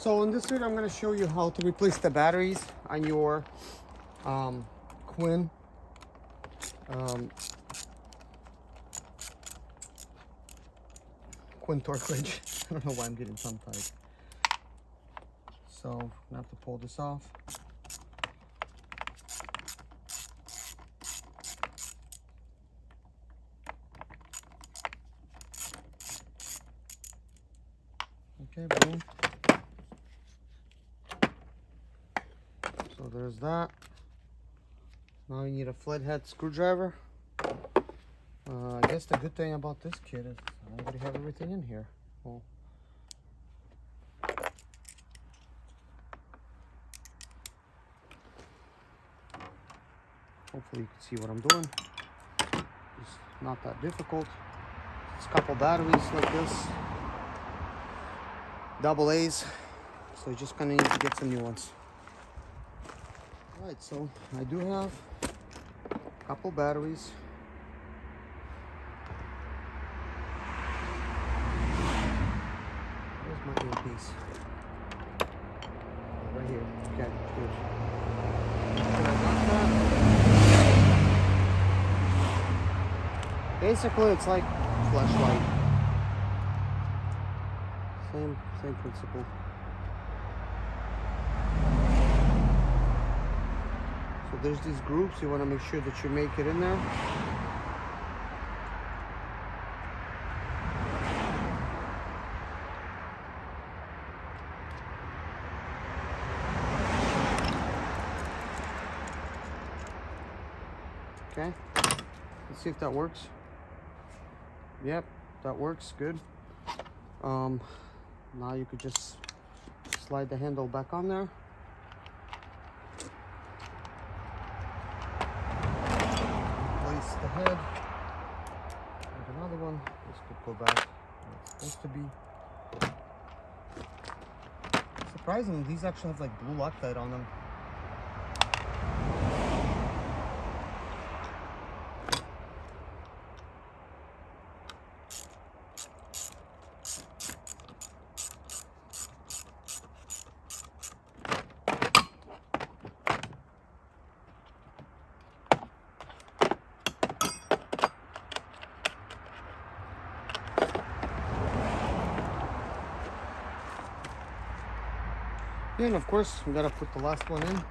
So in this video, I'm going to show you how to replace the batteries on your Quinn Quintor fridge. I don't know why I'm getting tongue-tied. So I'm going to have to pull this off. Okay, boom. So there's that. Now you need a flathead screwdriver. I guess the good thing about this kit is I already have everything in here. Well, hopefully you can see what I'm doing. It's not that difficult. It's a couple batteries like this. Double A's. So you just kind of need to get some new ones. Alright, so I do have a couple batteries. Where's my earpiece? Oh, right here. Okay, good. Basically, it's like flashlight. Same principle. So there's these groups. You want to make sure that you make it in there. Okay, let's see if that works. Yep, that works good. Now you could just slide the handle back on there. Place the head. And another one. This could go back where it's supposed to be. Surprisingly, these actually have like blue Loctite on them. And of course, we gotta put the last one in.